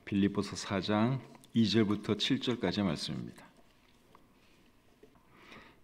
빌립보서 4장 2절부터 7절까지 말씀입니다.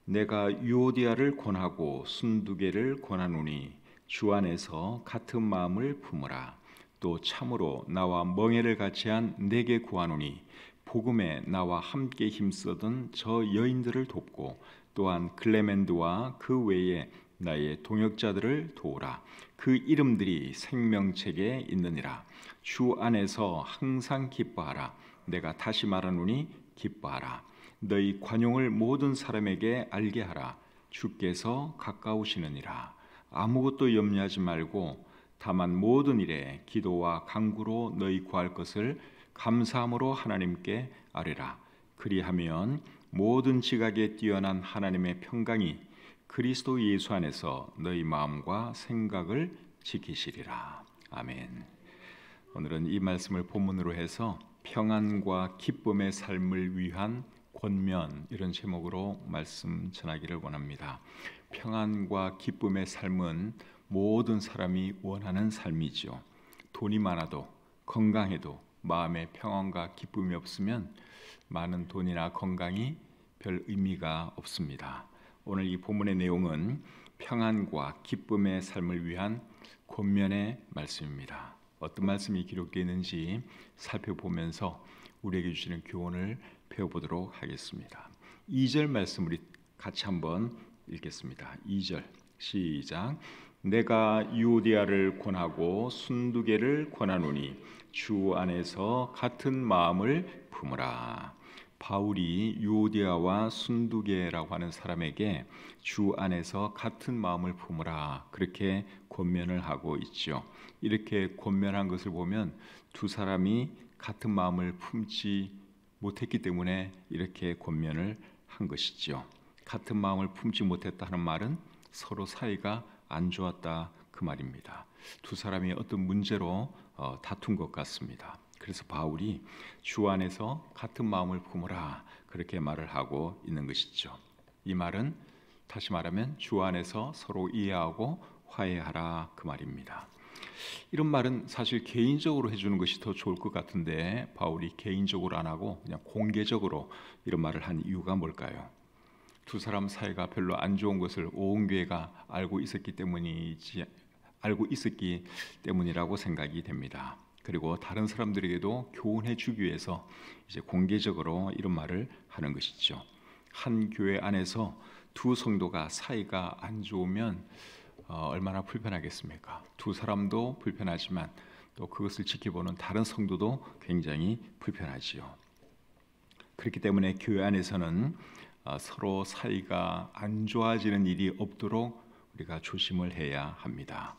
내가 유오디아를 권하고 순두개를 권하노니 주 안에서 같은 마음을 품으라. 또 참으로 나와 멍에를 같이 한 내게 구하노니 복음에 나와 함께 힘쓰던 저 여인들을 돕고 또한 클레멘드와 그 외에 나의 동역자들을 도우라. 그 이름들이 생명책에 있느니라. 주 안에서 항상 기뻐하라. 내가 다시 말하노니 기뻐하라. 너희 관용을 모든 사람에게 알게 하라. 주께서 가까우시느니라. 아무것도 염려하지 말고 다만 모든 일에 기도와 간구로 너희 구할 것을 감사함으로 하나님께 아뢰라. 그리하면 모든 지각에 뛰어난 하나님의 평강이 그리스도 예수 안에서 너희 마음과 생각을 지키시리라. 아멘. 오늘은 이 말씀을 본문으로 해서 평안과 기쁨의 삶을 위한 권면, 이런 제목으로 말씀 전하기를 원합니다. 평안과 기쁨의 삶은 모든 사람이 원하는 삶이죠. 돈이 많아도 건강해도 마음에 평안과 기쁨이 없으면 많은 돈이나 건강이 별 의미가 없습니다. 오늘 이 본문의 내용은 평안과 기쁨의 삶을 위한 권면의 말씀입니다. 어떤 말씀이 기록되어 있는지 살펴보면서 우리에게 주시는 교훈을 배워보도록 하겠습니다. 2절 말씀 우리 같이 한번 읽겠습니다. 2절 시작. 내가 유오디아를 권하고 순두개를 권하노니 주 안에서 같은 마음을 품으라. 바울이 유오디아와 순두개라고 하는 사람에게 주 안에서 같은 마음을 품으라, 그렇게 권면을 하고 있죠. 이렇게 권면한 것을 보면 두 사람이 같은 마음을 품지 못했기 때문에 이렇게 권면을 한 것이죠. 같은 마음을 품지 못했다는 말은 서로 사이가 안 좋았다, 그 말입니다. 두 사람이 어떤 문제로 다툰 것 같습니다. 그래서 바울이 주 안에서 같은 마음을 품으라, 그렇게 말을 하고 있는 것이죠. 이 말은 다시 말하면 주 안에서 서로 이해하고 화해하라, 그 말입니다. 이런 말은 사실 개인적으로 해주는 것이 더 좋을 것 같은데 바울이 개인적으로 안 하고 그냥 공개적으로 이런 말을 한 이유가 뭘까요? 두 사람 사이가 별로 안 좋은 것을 온 교회가 알고 있었기 때문이라고 생각이 됩니다. 그리고 다른 사람들에게도 교훈해 주기 위해서 이제 공개적으로 이런 말을 하는 것이죠. 한 교회 안에서 두 성도가 사이가 안 좋으면 얼마나 불편하겠습니까? 두 사람도 불편하지만 또 그것을 지켜보는 다른 성도도 굉장히 불편하지요. 그렇기 때문에 교회 안에서는 서로 사이가 안 좋아지는 일이 없도록 우리가 조심을 해야 합니다.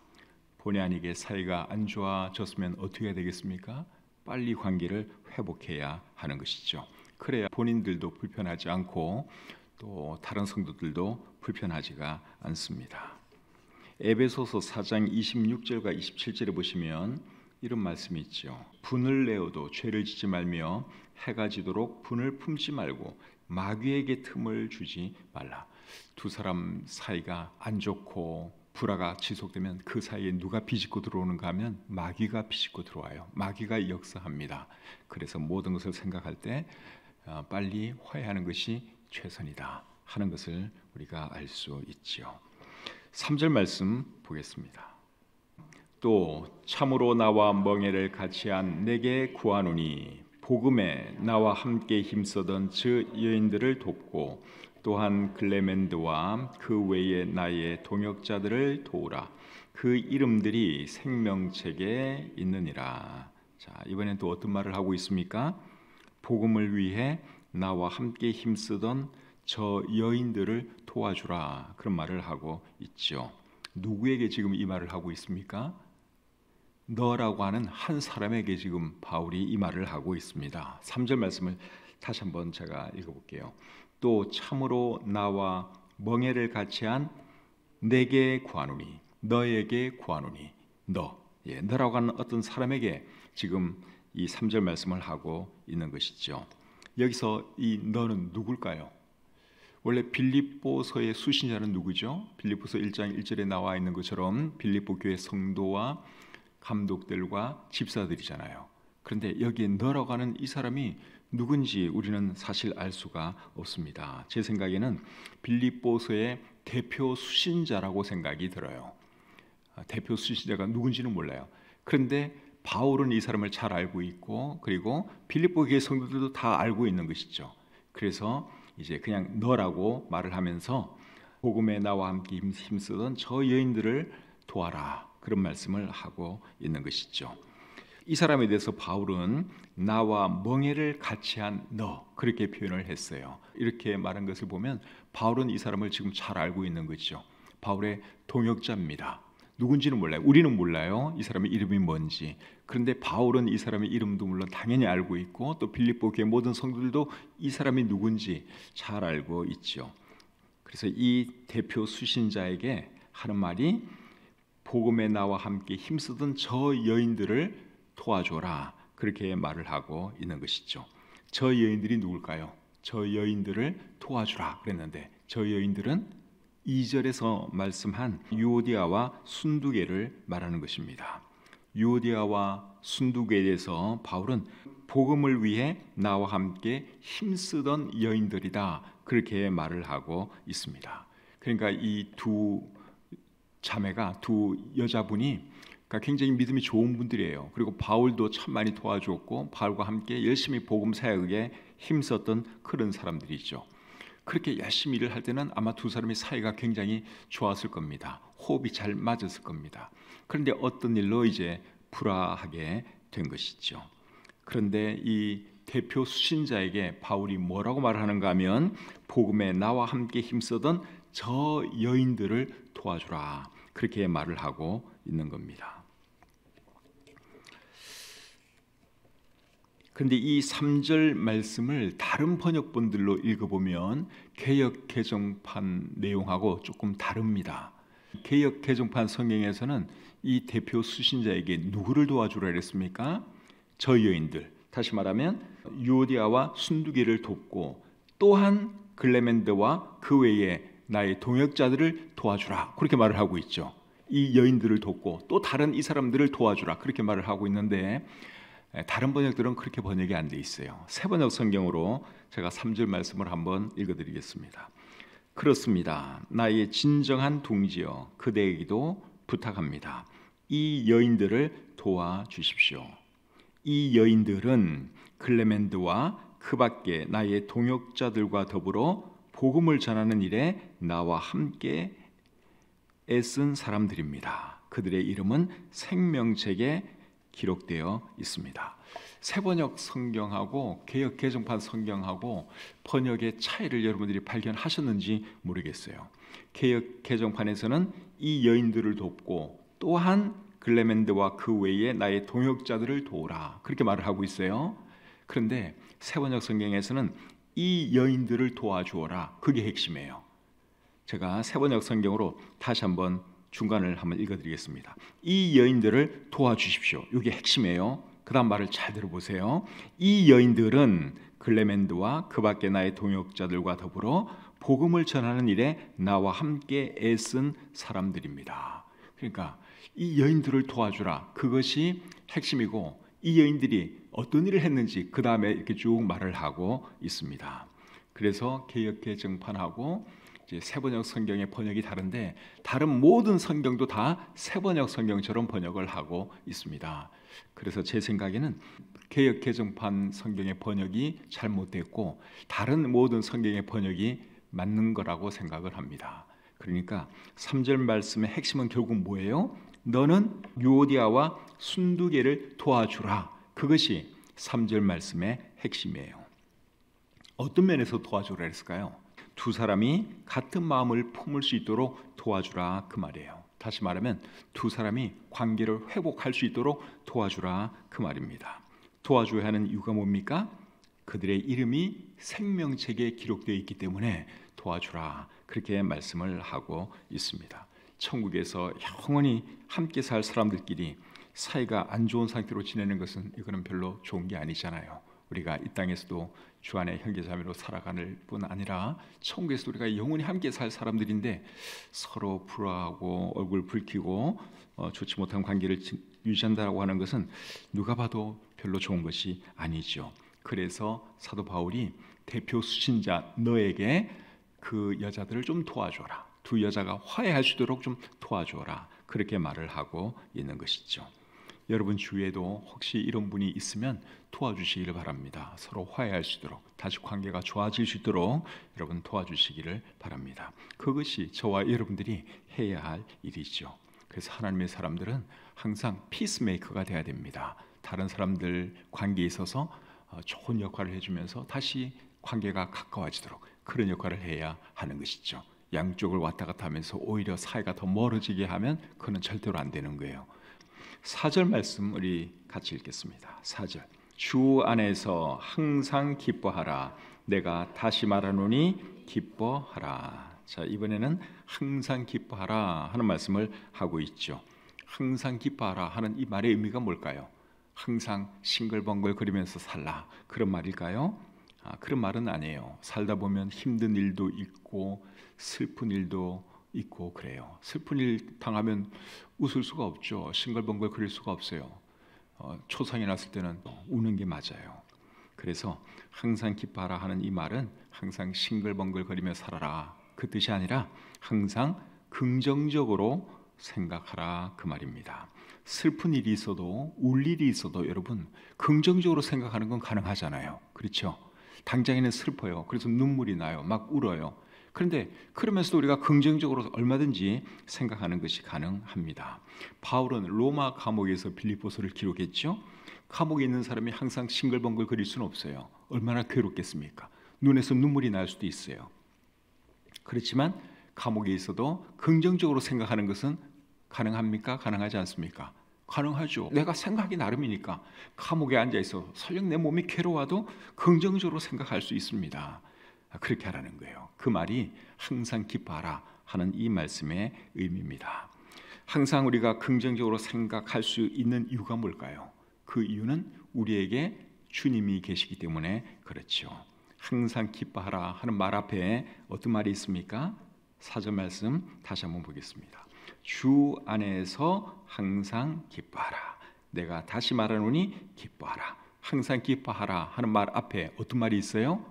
본의 아니게 사이가 안 좋아졌으면 어떻게 해야 되겠습니까? 빨리 관계를 회복해야 하는 것이죠. 그래야 본인들도 불편하지 않고 또 다른 성도들도 불편하지가 않습니다. 에베소서 4장 26절과 27절에 보시면 이런 말씀이 있죠. 분을 내어도 죄를 짓지 말며 해가 지도록 분을 품지 말고 마귀에게 틈을 주지 말라. 두 사람 사이가 안 좋고 불화가 지속되면 그 사이에 누가 비집고 들어오는가 하면 마귀가 비집고 들어와요. 마귀가 역사합니다. 그래서 모든 것을 생각할 때 빨리 화해하는 것이 최선이다 하는 것을 우리가 알 수 있지요. 3절 말씀 보겠습니다. 또 참으로 나와 멍에를 같이 한 내게 구하노니 복음에 나와 함께 힘쓰던 저 여인들을 돕고 또한 클레멘드와 그 외에 나의 동역자들을 도우라. 그 이름들이 생명책에 있느니라. 자, 이번엔 또 어떤 말을 하고 있습니까? 복음을 위해 나와 함께 힘쓰던 저 여인들을 도와주라, 그런 말을 하고 있죠. 누구에게 지금 이 말을 하고 있습니까? 너라고 하는 한 사람에게 지금 바울이 이 말을 하고 있습니다. 3절 말씀을 다시 한번 제가 읽어볼게요. 또 참으로 나와 멍에를 같이 한 내게 구하노니, 너에게 구하노니, 너라고 하는 어떤 사람에게 지금 이 3절 말씀을 하고 있는 것이죠. 여기서 이 너는 누굴까요? 원래 빌립보서의 수신자는 누구죠? 빌립보서 1장 1절에 나와 있는 것처럼 빌립보 교회 성도와 감독들과 집사들이잖아요. 그런데 여기에 너라고 하는 이 사람이 누군지 우리는 사실 알 수가 없습니다. 제 생각에는 빌립보서의 대표 수신자라고 생각이 들어요. 대표 수신자가 누군지는 몰라요. 그런데 바울은 이 사람을 잘 알고 있고, 그리고 빌립보 교회 성도들도 다 알고 있는 것이죠. 그래서 이제 그냥 너라고 말을 하면서 복음에 나와 함께 힘쓰던 저 여인들을 도와라, 그런 말씀을 하고 있는 것이죠. 이 사람에 대해서 바울은 나와 멍에를 같이 한 너, 그렇게 표현을 했어요. 이렇게 말한 것을 보면 바울은 이 사람을 지금 잘 알고 있는 거죠. 바울의 동역자입니다. 누군지는 몰라요. 우리는 몰라요, 이 사람의 이름이 뭔지. 그런데 바울은 이 사람의 이름도 물론 당연히 알고 있고, 또 빌립보 교회 모든 성도들도 이 사람이 누군지 잘 알고 있죠. 그래서 이 대표 수신자에게 하는 말이 복음에 나와 함께 힘쓰던 저 여인들을 도와줘라, 그렇게 말을 하고 있는 것이죠. 저 여인들이 누굴까요? 저 여인들을 도와주라 그랬는데, 저 여인들은 2절에서 말씀한 유오디아와 순두개를 말하는 것입니다. 유오디아와 순두개에 대해서 바울은 복음을 위해 나와 함께 힘쓰던 여인들이다, 그렇게 말을 하고 있습니다. 그러니까 이 두 자매가, 두 여자분이 굉장히 믿음이 좋은 분들이에요. 그리고 바울도 참 많이 도와주었고, 바울과 함께 열심히 복음 사역에 힘썼던 그런 사람들이죠. 그렇게 열심히 일을 할 때는 아마 두 사람의 사이가 굉장히 좋았을 겁니다. 호흡이 잘 맞았을 겁니다. 그런데 어떤 일로 이제 불화하게 된 것이죠. 그런데 이 대표 수신자에게 바울이 뭐라고 말하는가 하면, 복음에 나와 함께 힘쓰던 저 여인들을 도와주라, 그렇게 말을 하고 있는 겁니다. 그런데 이 3절 말씀을 다른 번역본들로 읽어보면 개역 개정판 내용하고 조금 다릅니다. 개역 개정판 성경에서는 이 대표 수신자에게 누구를 도와주라 그랬습니까? 저 여인들, 다시 말하면 유오디아와 순두개를 돕고, 또한 글레멘드와 그 외에 나의 동역자들을 도와주라, 그렇게 말을 하고 있죠. 이 여인들을 돕고 또 다른 이 사람들을 도와주라, 그렇게 말을 하고 있는데, 다른 번역들은 그렇게 번역이 안 돼 있어요. 새 번역 성경으로 제가 3절 말씀을 한번 읽어드리겠습니다. 그렇습니다. 나의 진정한 동지여, 그대에게도 부탁합니다. 이 여인들을 도와주십시오. 이 여인들은 클레멘드와 그 밖에 나의 동역자들과 더불어 복음을 전하는 일에 나와 함께 애쓴 사람들입니다. 그들의 이름은 생명책에 기록되어 있습니다. 새번역 성경하고 개역 개정판 성경하고 번역의 차이를 여러분들이 발견하셨는지 모르겠어요. 개역 개정판에서는 이 여인들을 돕고 또한 글레멘드와 그 외에 나의 동역자들을 도우라, 그렇게 말을 하고 있어요. 그런데 새번역 성경에서는 이 여인들을 도와주어라, 그게 핵심이에요. 제가 새번역 성경으로 다시 한번 중간을 한번 읽어드리겠습니다. 이 여인들을 도와주십시오, 이게 핵심이에요. 그 다음 말을 잘 들어보세요. 이 여인들은 글레멘드와 그 밖에 나의 동역자들과 더불어 복음을 전하는 일에 나와 함께 애쓴 사람들입니다. 그러니까 이 여인들을 도와주라, 그것이 핵심이고, 이 여인들이 어떤 일을 했는지 그 다음에 이렇게 쭉 말을 하고 있습니다. 그래서 개역 개정판하고 이제 새번역 성경의 번역이 다른데, 다른 모든 성경도 다 새번역 성경처럼 번역을 하고 있습니다. 그래서 제 생각에는 개역 개정판 성경의 번역이 잘못됐고, 다른 모든 성경의 번역이 맞는 거라고 생각을 합니다. 그러니까 3절 말씀의 핵심은 결국 뭐예요? 너는 유오디아와 순두개를 도와주라, 그것이 3절 말씀의 핵심이에요. 어떤 면에서 도와주라 했을까요? 두 사람이 같은 마음을 품을 수 있도록 도와주라, 그 말이에요. 다시 말하면 두 사람이 관계를 회복할 수 있도록 도와주라, 그 말입니다. 도와줘야 하는 이유가 뭡니까? 그들의 이름이 생명책에 기록되어 있기 때문에 도와주라, 그렇게 말씀을 하고 있습니다. 천국에서 영원히 함께 살 사람들끼리 사이가 안 좋은 상태로 지내는 것은, 이거는 별로 좋은 게 아니잖아요. 우리가 이 땅에서도 주 안에 형제자매로 살아가는 뿐 아니라 천국에서도 우리가 영원히 함께 살 사람들인데, 서로 불화하고 얼굴 붉히고 좋지 못한 관계를 유지한다고 하는 것은 누가 봐도 별로 좋은 것이 아니죠. 그래서 사도 바울이 대표 수신자 너에게 그 여자들을 좀 도와줘라. 두 여자가 화해할 수 있도록 좀 도와줘라. 그렇게 말을 하고 있는 것이죠. 여러분 주위에도 혹시 이런 분이 있으면 도와주시기를 바랍니다. 서로 화해할 수 있도록, 다시 관계가 좋아질 수 있도록 여러분 도와주시기를 바랍니다. 그것이 저와 여러분들이 해야 할 일이죠. 그래서 하나님의 사람들은 항상 피스메이커가 돼야 됩니다. 다른 사람들 관계에 있어서 좋은 역할을 해주면서 다시 관계가 가까워지도록 그런 역할을 해야 하는 것이죠. 양쪽을 왔다 갔다 하면서 오히려 사이가 더 멀어지게 하면 그건 절대로 안 되는 거예요. 4절 말씀 우리 같이 읽겠습니다. 4절 주 안에서 항상 기뻐하라. 내가 다시 말하노니 기뻐하라. 자, 이번에는 항상 기뻐하라 하는 말씀을 하고 있죠. 항상 기뻐하라 하는 이 말의 의미가 뭘까요? 항상 싱글벙글 거리면서 살라 그런 말일까요? 그런 말은 아니에요. 살다 보면 힘든 일도 있고 슬픈 일도 있고 그래요. 슬픈 일 당하면 웃을 수가 없죠. 싱글벙글 거릴 수가 없어요. 초상이 났을 때는 우는 게 맞아요. 그래서 항상 기뻐하라 하는 이 말은 항상 싱글벙글 거리며 살아라 그 뜻이 아니라 항상 긍정적으로 생각하라 그 말입니다. 슬픈 일이 있어도 울 일이 있어도 여러분 긍정적으로 생각하는 건 가능하잖아요. 그렇죠? 당장에는 슬퍼요. 그래서 눈물이 나요. 막 울어요. 그런데 그러면서도 우리가 긍정적으로 얼마든지 생각하는 것이 가능합니다. 바울은 로마 감옥에서 빌립보서를 기록했죠. 감옥에 있는 사람이 항상 싱글벙글 거릴 수는 없어요. 얼마나 괴롭겠습니까? 눈에서 눈물이 날 수도 있어요. 그렇지만 감옥에 있어도 긍정적으로 생각하는 것은 가능합니까? 가능하지 않습니까? 가능하죠. 내가 생각이 나름이니까 감옥에 앉아있어 설령 내 몸이 괴로워도 긍정적으로 생각할 수 있습니다. 그렇게 하라는 거예요. 그 말이 항상 기뻐하라 하는 이 말씀의 의미입니다. 항상 우리가 긍정적으로 생각할 수 있는 이유가 뭘까요? 그 이유는 우리에게 주님이 계시기 때문에 그렇죠. 항상 기뻐하라 하는 말 앞에 어떤 말이 있습니까? 4절 말씀 다시 한번 보겠습니다. 주 안에서 항상 기뻐하라. 내가 다시 말하노니 기뻐하라. 항상 기뻐하라 하는 말 앞에 어떤 말이 있어요?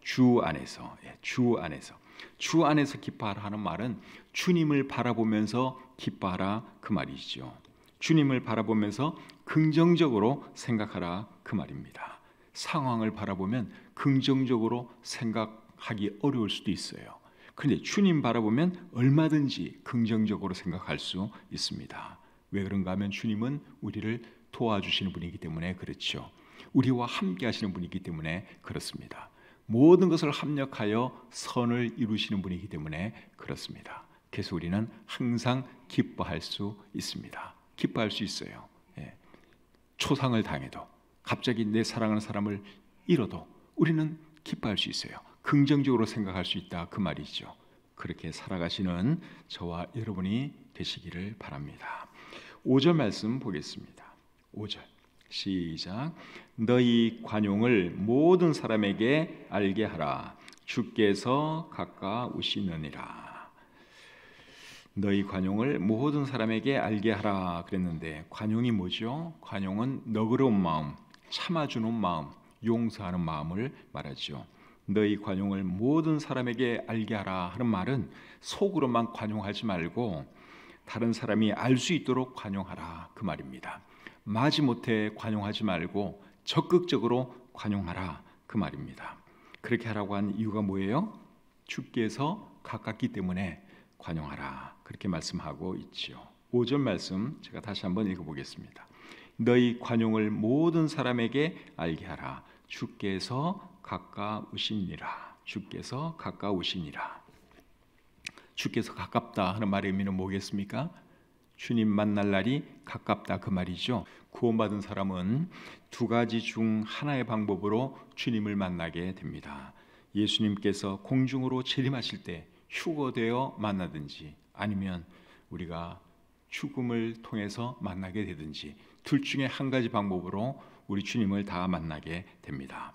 주 안에서. 주 안에서. 주 안에서 기뻐하라 하는 말은 주님을 바라보면서 기뻐하라 그 말이죠. 주님을 바라보면서 긍정적으로 생각하라 그 말입니다. 상황을 바라보면 긍정적으로 생각하기 어려울 수도 있어요. 그런데 주님 바라보면 얼마든지 긍정적으로 생각할 수 있습니다. 왜 그런가 하면 주님은 우리를 도와주시는 분이기 때문에 그렇죠. 우리와 함께 하시는 분이기 때문에 그렇습니다. 모든 것을 합력하여 선을 이루시는 분이기 때문에 그렇습니다. 그래서 우리는 항상 기뻐할 수 있습니다. 기뻐할 수 있어요. 초상을 당해도 갑자기 내 사랑하는 사람을 잃어도 우리는 기뻐할 수 있어요. 긍정적으로 생각할 수 있다 그 말이죠. 그렇게 살아가시는 저와 여러분이 되시기를 바랍니다. 5절 말씀 보겠습니다. 5절 시작. 너희 관용을 모든 사람에게 알게 하라. 주께서 가까우시느니라. 너희 관용을 모든 사람에게 알게 하라 그랬는데 관용이 뭐죠? 관용은 너그러운 마음, 참아주는 마음, 용서하는 마음을 말하죠. 너희 관용을 모든 사람에게 알게 하라 하는 말은 속으로만 관용하지 말고 다른 사람이 알 수 있도록 관용하라 그 말입니다. 마지못해 관용하지 말고 적극적으로 관용하라 그 말입니다. 그렇게 하라고 한 이유가 뭐예요? 주께서 가깝기 때문에 관용하라 그렇게 말씀하고 있지요. 5절 말씀 제가 다시 한번 읽어보겠습니다. 너희 관용을 모든 사람에게 알게 하라. 주께서 가까우시니라. 주께서 가까우시니라. 주께서 가깝다 하는 말의 의미는 뭐겠습니까? 주님 만날 날이 가깝다 그 말이죠. 구원받은 사람은 두 가지 중 하나의 방법으로 주님을 만나게 됩니다. 예수님께서 공중으로 재림하실 때 휴거되어 만나든지 아니면 우리가 죽음을 통해서 만나게 되든지 둘 중에 한 가지 방법으로 우리 주님을 다 만나게 됩니다.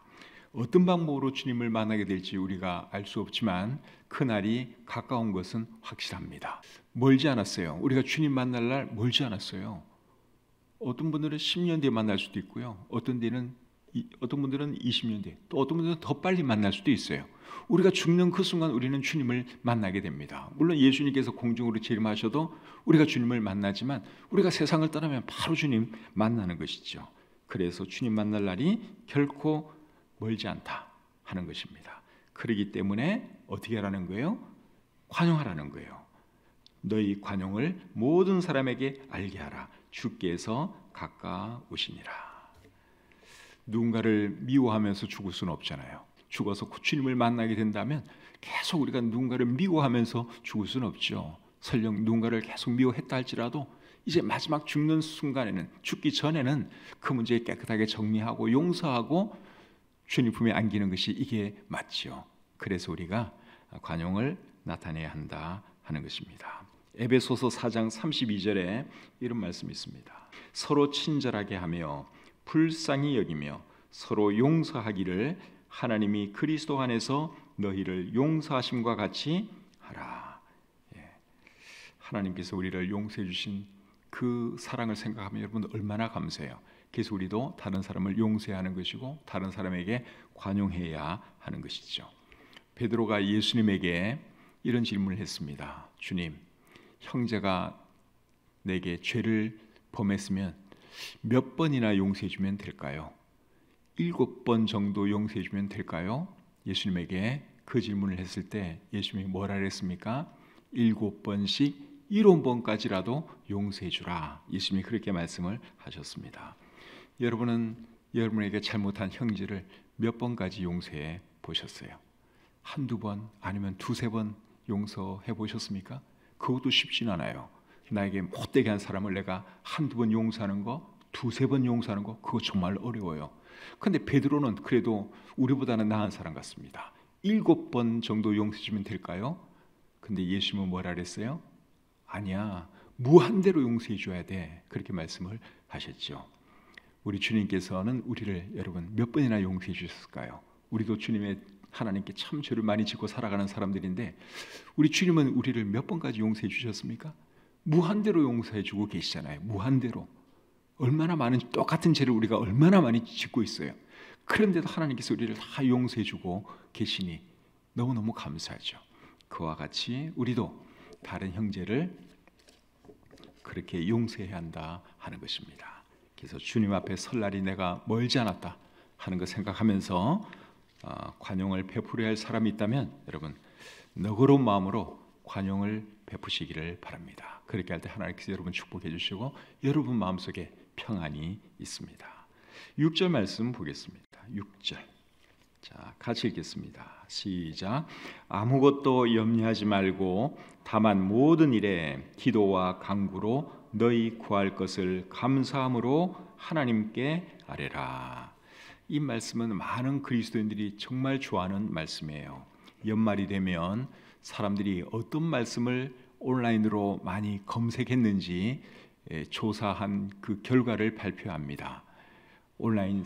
어떤 방법으로 주님을 만나게 될지 우리가 알 수 없지만 그날이 가까운 것은 확실합니다. 멀지 않았어요. 우리가 주님 만날 날 멀지 않았어요. 어떤 분들은 10년 뒤에 만날 수도 있고요. 어떤 분들은 20년 뒤에, 또 어떤 분들은 더 빨리 만날 수도 있어요. 우리가 죽는 그 순간 우리는 주님을 만나게 됩니다. 물론 예수님께서 공중으로 재림하셔도 우리가 주님을 만나지만 우리가 세상을 떠나면 바로 주님 만나는 것이죠. 그래서 주님 만날 날이 결코 멀지 않다 하는 것입니다. 그러기 때문에 어떻게 하라는 거예요? 관용하라는 거예요. 너희 관용을 모든 사람에게 알게 하라. 주께서 가까우시니라. 누군가를 미워하면서 죽을 수는 없잖아요. 죽어서 주님을 만나게 된다면 계속 우리가 누군가를 미워하면서 죽을 수는 없죠. 설령 누군가를 계속 미워했다 할지라도 이제 마지막 죽는 순간에는, 죽기 전에는 그 문제 깨끗하게 정리하고 용서하고 주님 품에 안기는 것이 이게 맞죠. 그래서 우리가 관용을 나타내야 한다 하는 것입니다. 에베소서 4장 32절에 이런 말씀이 있습니다. 서로 친절하게 하며 불쌍히 여기며 서로 용서하기를 하나님이 그리스도 안에서 너희를 용서하심과 같이 하라. 하나님께서 우리를 용서해 주신 그 사랑을 생각하면 여러분 얼마나 감사해요. 그래서 우리도 다른 사람을 용서해야 하는 것이고 다른 사람에게 관용해야 하는 것이죠. 베드로가 예수님에게 이런 질문을 했습니다. 주님, 형제가 내게 죄를 범했으면 몇 번이나 용서해 주면 될까요? 7번 정도 용서해 주면 될까요? 예수님에게 그 질문을 했을 때 예수님이 뭐라 그랬습니까? 7번씩 7번까지라도 용서해 주라. 예수님이 그렇게 말씀을 하셨습니다. 여러분은 여러분에게 잘못한 형제를 몇 번까지 용서해 보셨어요? 한두 번 아니면 두세 번 용서해 보셨습니까? 그것도 쉽진 않아요. 나에게 못되게 한 사람을 내가 한두 번 용서하는 거, 두세 번 용서하는 거, 그거 정말 어려워요. 근데 베드로는 그래도 우리보다는 나은 사람 같습니다. 7번 정도 용서해 주면 될까요? 근데 예수님은 뭐라 그랬어요? 아니야, 무한대로 용서해 줘야 돼. 그렇게 말씀을 하셨죠. 우리 주님께서는 우리를 여러분 몇 번이나 용서해 주셨을까요? 우리도 주님의 하나님께 참 죄를 많이 짓고 살아가는 사람들인데 우리 주님은 우리를 몇 번까지 용서해 주셨습니까? 무한대로 용서해 주고 계시잖아요. 무한대로. 얼마나 많은 똑같은 죄를 우리가 얼마나 많이 짓고 있어요. 그런데도 하나님께서 우리를 다 용서해 주고 계시니 너무너무 감사하죠. 그와 같이 우리도 다른 형제를 그렇게 용서해야 한다 하는 것입니다. 그래서 주님 앞에 설 날이 내가 멀지 않았다 하는 것 생각하면서 관용을 베풀어야 할 사람이 있다면 여러분 너그러운 마음으로 관용을 베푸시기를 바랍니다. 그렇게 할 때 하나님께서 여러분 축복해 주시고 여러분 마음속에 평안이 있습니다. 6절 말씀 보겠습니다. 6절. 자, 같이 읽겠습니다. 시작. 아무것도 염려하지 말고 다만 모든 일에 기도와 간구로 너희 구할 것을 감사함으로 하나님께 아뢰라. 이 말씀은 많은 그리스도인들이 정말 좋아하는 말씀이에요. 연말이 되면 사람들이 어떤 말씀을 온라인으로 많이 검색했는지 조사한 그 결과를 발표합니다. 온라인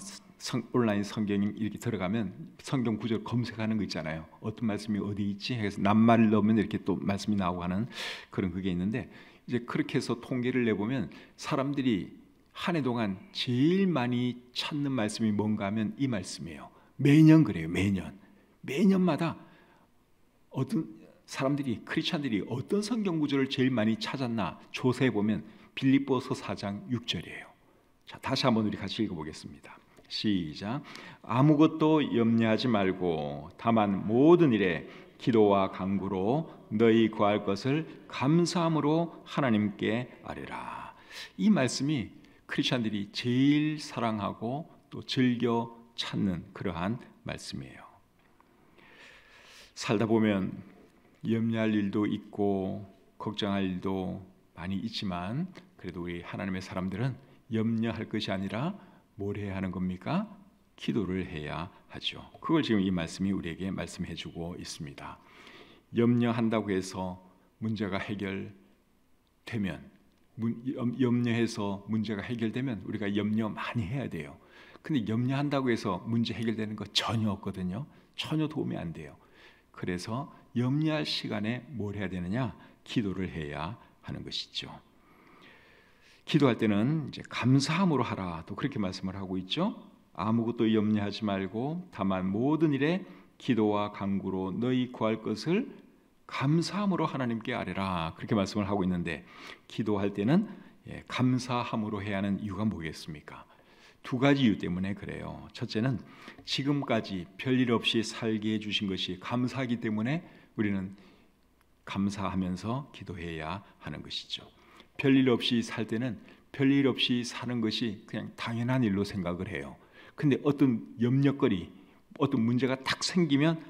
성경이 이렇게 들어가면 성경 구절 검색하는 거 있잖아요. 어떤 말씀이 어디 있지? 해서 낱말을 넣으면 이렇게 또 말씀이 나오고 하는 그런 그게 있는데 이제 그렇게 해서 통계를 내보면 사람들이 한 해 동안 제일 많이 찾는 말씀이 뭔가 하면 이 말씀이에요. 매년 그래요. 매년마다 어떤 사람들이 크리스찬들이 어떤 성경 구절을 제일 많이 찾았나 조사해 보면 빌립보서 4장 6절이에요. 자, 다시 한번 우리 같이 읽어보겠습니다. 시작. 아무것도 염려하지 말고 다만 모든 일에 기도와 간구로 너희 구할 것을 감사함으로 하나님께 아뢰라. 이 말씀이 크리스찬들이 제일 사랑하고 또 즐겨 찾는 그러한 말씀이에요. 살다 보면 염려할 일도 있고 걱정할 일도 많이 있지만 그래도 우리 하나님의 사람들은 염려할 것이 아니라 뭘 해야 하는 겁니까? 기도를 해야 하죠. 그걸 지금 이 말씀이 우리에게 말씀해 주고 있습니다. 염려한다고 해서 문제가 해결되면 염려해서 문제가 해결되면 우리가 염려 많이 해야 돼요. 근데 염려한다고 해서 문제 해결되는 거 전혀 없거든요. 전혀 도움이 안 돼요. 그래서 염려할 시간에 뭘 해야 되느냐? 기도를 해야 하는 것이죠. 기도할 때는 이제 감사함으로 하라, 또 그렇게 말씀을 하고 있죠. 아무것도 염려하지 말고 다만 모든 일에 기도와 간구로 너희 구할 것을 감사함으로 하나님께 아뢰라, 그렇게 말씀을 하고 있는데, 기도할 때는 감사함으로 해야 하는 이유가 뭐겠습니까? 두 가지 이유 때문에 그래요. 첫째는 지금까지 별일 없이 살게 해주신 것이 감사하기 때문에 우리는 감사하면서 기도해야 하는 것이죠. 별일 없이 살 때는 별일 없이 사는 것이 그냥 당연한 일로 생각을 해요. 근데 어떤 염려거리, 어떤 문제가 딱 생기면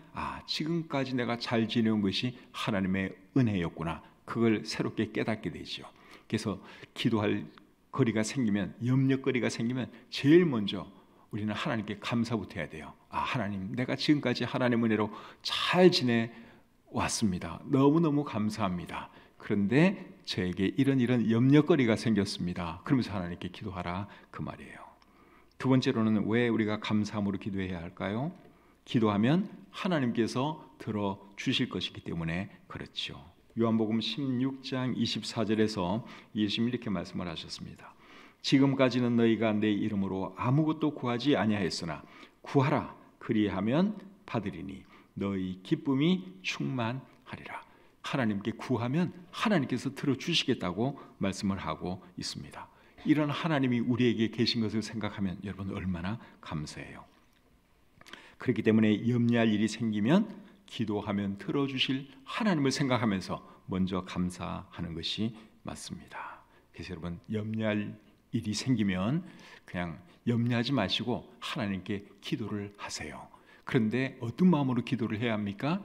지금까지 내가 잘 지내온 것이 하나님의 은혜였구나, 그걸 새롭게 깨닫게 되죠. 그래서 기도할 거리가 생기면, 염려거리가 생기면 제일 먼저 우리는 하나님께 감사부터 해야 돼요. 하나님, 내가 지금까지 하나님의 은혜로 잘 지내왔습니다. 너무너무 감사합니다. 그런데 저에게 이런 염려거리가 생겼습니다. 그러면서 하나님께 기도하라, 그 말이에요. 두 번째로는 왜 우리가 감사함으로 기도해야 할까요? 기도하면 하나님께서 들어주실 것이기 때문에 그렇죠. 요한복음 16장 24절에서 예수님이 이렇게 말씀을 하셨습니다. 지금까지는 너희가 내 이름으로 아무것도 구하지 아니하였으나 구하라, 그리하면 받으리니 너희 기쁨이 충만하리라. 하나님께 구하면 하나님께서 들어주시겠다고 말씀을 하고 있습니다. 이런 하나님이 우리에게 계신 것을 생각하면 여러분 얼마나 감사해요. 그렇기 때문에 염려할 일이 생기면 기도하면 들어주실 하나님을 생각하면서 먼저 감사하는 것이 맞습니다. 그래서 여러분, 염려할 일이 생기면 그냥 염려하지 마시고 하나님께 기도를 하세요. 그런데 어떤 마음으로 기도를 해야 합니까?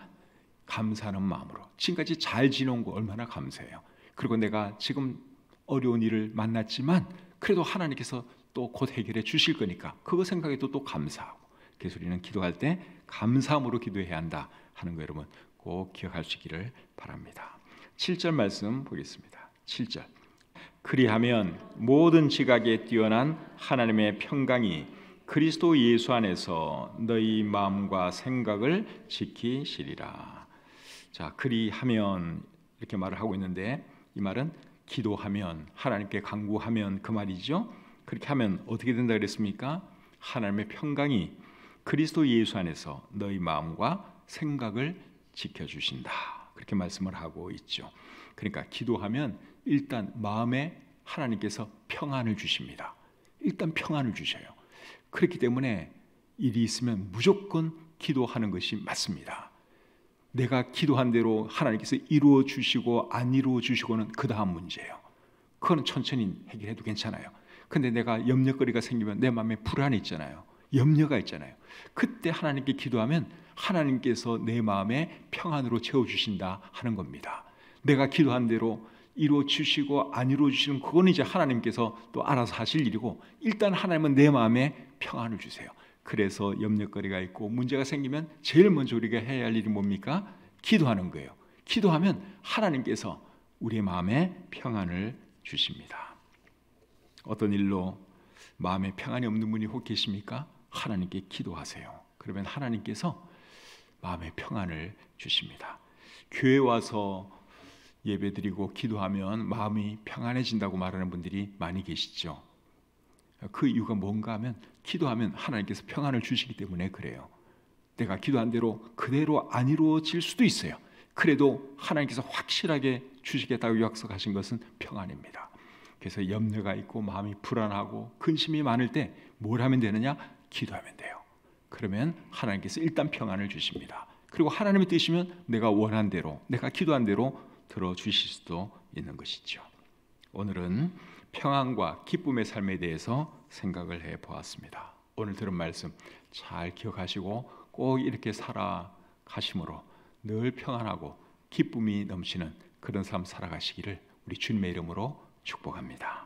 감사하는 마음으로. 지금까지 잘 지내온 거 얼마나 감사해요. 그리고 내가 지금 어려운 일을 만났지만 그래도 하나님께서 또 곧 해결해 주실 거니까 그거 생각해도 또 감사하고. 그래서 우리는 기도할 때 감사함으로 기도해야 한다 하는 거 여러분 꼭 기억하시기를 바랍니다. 7절 말씀 보겠습니다. 7절. 그리하면 모든 지각에 뛰어난 하나님의 평강이 그리스도 예수 안에서 너희 마음과 생각을 지키시리라. 자, 그리하면 이렇게 말을 하고 있는데, 이 말은 기도하면, 하나님께 간구하면 그 말이죠. 그렇게 하면 어떻게 된다 그랬습니까? 하나님의 평강이 그리스도 예수 안에서 너희 마음과 생각을 지켜주신다, 그렇게 말씀을 하고 있죠. 그러니까 기도하면 일단 마음에 하나님께서 평안을 주십니다. 일단 평안을 주셔요. 그렇기 때문에 일이 있으면 무조건 기도하는 것이 맞습니다. 내가 기도한 대로 하나님께서 이루어 주시고 안 이루어 주시고는 그 다음 문제예요. 그거는 천천히 해결해도 괜찮아요. 근데 내가 염려거리가 생기면 내 마음에 불안이 있잖아요. 염려가 있잖아요. 그때 하나님께 기도하면 하나님께서 내 마음에 평안으로 채워주신다 하는 겁니다. 내가 기도한 대로 이루어 주시고 안 이루어 주시는 그건 이제 하나님께서 또 알아서 하실 일이고, 일단 하나님은 내 마음에 평안을 주세요. 그래서 염려거리가 있고 문제가 생기면 제일 먼저 우리가 해야 할 일이 뭡니까? 기도하는 거예요. 기도하면 하나님께서 우리의 마음에 평안을 주십니다. 어떤 일로 마음에 평안이 없는 분이 혹 계십니까? 하나님께 기도하세요. 그러면 하나님께서 마음에 평안을 주십니다. 교회 와서 예배드리고 기도하면 마음이 평안해진다고 말하는 분들이 많이 계시죠. 그 이유가 뭔가 하면 기도하면 하나님께서 평안을 주시기 때문에 그래요. 내가 기도한 대로 그대로 안 이루어질 수도 있어요. 그래도 하나님께서 확실하게 주시겠다고 약속하신 것은 평안입니다. 그래서 염려가 있고 마음이 불안하고 근심이 많을 때 뭘 하면 되느냐? 기도하면 돼요. 그러면 하나님께서 일단 평안을 주십니다. 그리고 하나님의 뜻이면 내가 원한 대로, 내가 기도한 대로 들어주실 수도 있는 것이죠. 오늘은 평안과 기쁨의 삶에 대해서 생각을 해보았습니다. 오늘 들은 말씀 잘 기억하시고 꼭 이렇게 살아가심으로 늘 평안하고 기쁨이 넘치는 그런 삶 살아가시기를 우리 주님의 이름으로 축복합니다.